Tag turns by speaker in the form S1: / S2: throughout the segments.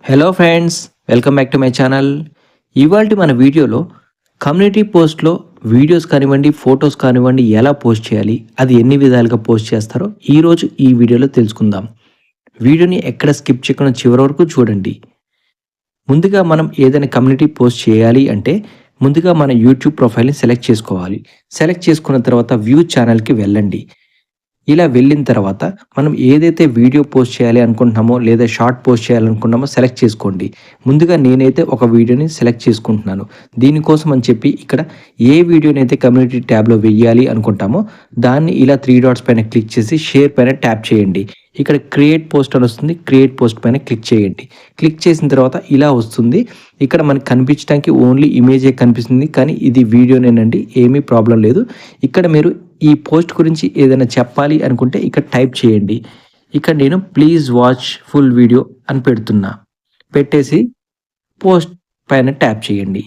S1: Hello friends, welcome back to my channel. ఇవాల్టి మన వీడియోలో కమ్యూనిటీ పోస్ట్‌లో వీడియోస్ కానివ్వండి, ఫోటోస్ కానివ్వండి ఎలా పోస్ట్ చేయాలి? అది ఎన్ని విధాలుగా పోస్ట్ చేస్తారో ఈరోజు ఈ వీడియోలో తెలుసుకుందాం. వీడియోని ఎక్కడ స్కిప్ చేయకుండా చివరి వరకు చూడండి. ముందుగా మనం ఏదైనా కమ్యూనిటీ పోస్ట్ చేయాలి అంటే ముందుగా మన యూట్యూబ్ ప్రొఫైల్‌ని సెలెక్ట్ చేసుకోవాలి. సెలెక్ట్ చేసుకున్న తర్వాత వ్యూ ఛానల్‌కి వెళ్ళండి. ఇలా వెళ్ళిన తర్వాత మనం ఏదైతే వీడియో పోస్ట్ చేయాలి అనుకుంటున్నామో లేదా షార్ట్ పోస్ట్ చేయాలనుకుంటున్నామో సెలెక్ట్ చేసుకోండి. ముందుగా నేనైతే ఒక వీడియోని సెలెక్ట్ చేసుకుంటున్నాను. దీనికోసం అని చెప్పి ఇక్కడ ఏ వీడియోనైతే కమ్యూనిటీ ట్యాబ్‌లో వెయ్యాలి అనుకుంటామో దాన్ని ఇలా 3 డాట్స్ పైన క్లిక్ చేసి షేర్ పైన ట్యాప్ చేయండి. ఇక్కడ క్రియేట్ పోస్ట్ అని వస్తుంది. క్రియేట్ పోస్ట్ పైన క్లిక్ చేయండి. క్లిక్ చేసిన తర్వాత ఇలా వస్తుంది. ఇక్కడ మనకు కనిపించడానికి ఓన్లీ ఇమేజే కనిపిస్తుంది. కానీ ఇది వీడియోనేనండి, ఏమీ ప్రాబ్లం లేదు. ఇక్కడ మీరు ఈ పోస్ట్ గురించి ఏదైనా చెప్పాలి అనుకుంటే ఇక్కడ టైప్ చేయండి. ఇక్కడ నేను ప్లీజ్ వాచ్ ఫుల్ వీడియో అని పెడుతున్నా. పెట్టేసి పోస్ట్ పైన ట్యాప్ చేయండి.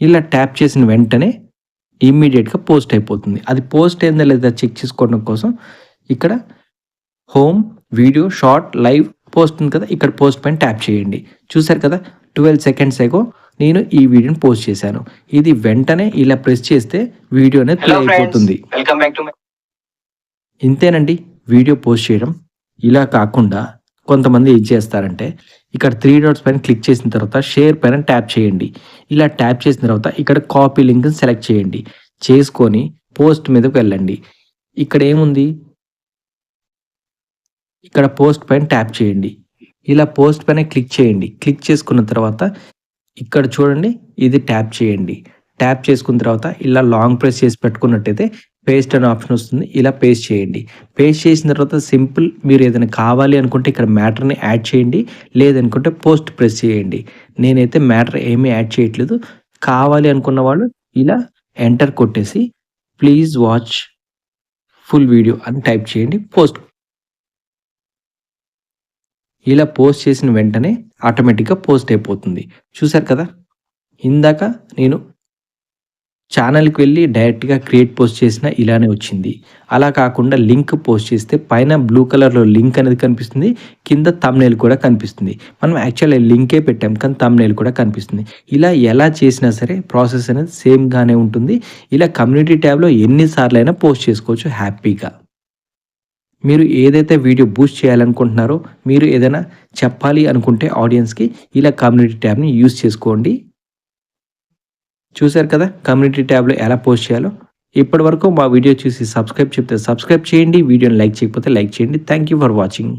S1: ఇలా ట్యాప్ చేసిన వెంటనే ఇమ్మీడియట్‌గా పోస్ట్ అయిపోతుంది. అది పోస్ట్ అయిందా లేదా చెక్ చేసుకోవడం కోసం ఇక్కడ home, video, short, live post ఉంది కదా, ఇక్కడ పోస్ట్ పైన ట్యాప్ చేయండి. చూసారు కదా, 12 సెకండ్స్ ఎగో నేను ఈ వీడియోని పోస్ట్ చేశాను. ఇది వెంటనే ఇలా ప్రెస్ చేస్తే వీడియో అనేది ప్లే అయిపోతుంది. ఇంతేనండి వీడియో పోస్ట్ చేయడం. ఇలా కాకుండా కొంతమంది ఏం చేస్తారంటే ఇక్కడ 3 డాట్స్ పైన క్లిక్ చేసిన తర్వాత షేర్ పైన ట్యాప్ చేయండి. ఇలా ట్యాప్ చేసిన తర్వాత ఇక్కడ కాపీ లింక్‌ని సెలెక్ట్ చేయండి. చేసుకొని పోస్ట్ మీదకి వెళ్ళండి. ఇక్కడ ఏముంది, ఇక్కడ పోస్ట్ పైన ట్యాప్ చేయండి. ఇలా పోస్ట్ పైన క్లిక్ చేయండి. క్లిక్ చేసుకున్న తర్వాత ఇక్కడ చూడండి, ఇది ట్యాప్ చేయండి. ట్యాప్ చేసుకున్న తర్వాత ఇలా లాంగ్ ప్రెస్ చేసి పెట్టుకున్నట్టయితే పేస్ట్ అనే ఆప్షన్ వస్తుంది. ఇలా పేస్ట్ చేయండి. పేస్ట్ చేసిన తర్వాత సింపుల్ మీరు ఏదైనా కావాలి అనుకుంటే ఇక్కడ మ్యాటర్‌ని యాడ్ చేయండి. లేదనుకుంటే పోస్ట్ ప్రెస్ చేయండి. నేనైతే మ్యాటర్ ఏమీ యాడ్ చేయట్లేదు. కావాలి అనుకున్న వాళ్ళు ఇలా ఎంటర్ కొట్టేసి ప్లీజ్ వాచ్ ఫుల్ వీడియో అని టైప్ చేయండి. పోస్ట్ ఇలా పోస్ట్ చేసిన వెంటనే ఆటోమేటిక్‌గా పోస్ట్ అయిపోతుంది. చూసారు కదా, ఇందాక నేను ఛానల్‌కి వెళ్ళి డైరెక్ట్‌గా క్రియేట్ పోస్ట్ చేసినా ఇలానే వచ్చింది. అలా కాకుండా లింక్ పోస్ట్ చేస్తే పైన బ్లూ కలర్‌లో లింక్ అనేది కనిపిస్తుంది. కింద థంబ్‌నెయిల్ కూడా కనిపిస్తుంది. మనం యాక్చువల్‌గా లింకే పెట్టాం కానీ థంబ్‌నెయిల్ కూడా కనిపిస్తుంది. ఇలా ఎలా చేసినా సరే ప్రాసెస్ అనేది సేమ్‌గానే ఉంటుంది. ఇలా కమ్యూనిటీ ట్యాబ్‌లో ఎన్ని సార్లైనా పోస్ట్ చేసుకోవచ్చు హ్యాపీగా. మీరు ఏదైతే వీడియో బూస్ట్ చేయాలనుకుంటున్నారో, మీరు ఏదైనా చెప్పాలి అనుకుంటే ఆడియన్స్‌కి ఇలా కమ్యూనిటీ ట్యాబ్‌ని యూజ్ చేసుకోండి. చూసారు కదా కమ్యూనిటీ ట్యాబ్‌లో ఎలా పోస్ట్ చేయాలో. ఇప్పటివరకు మా వీడియో చూసి సబ్స్క్రైబ్ చెప్తే సబ్స్క్రైబ్ చేయండి. వీడియోని లైక్ చేయకపోతే లైక్ చేయండి. Thank you for watching.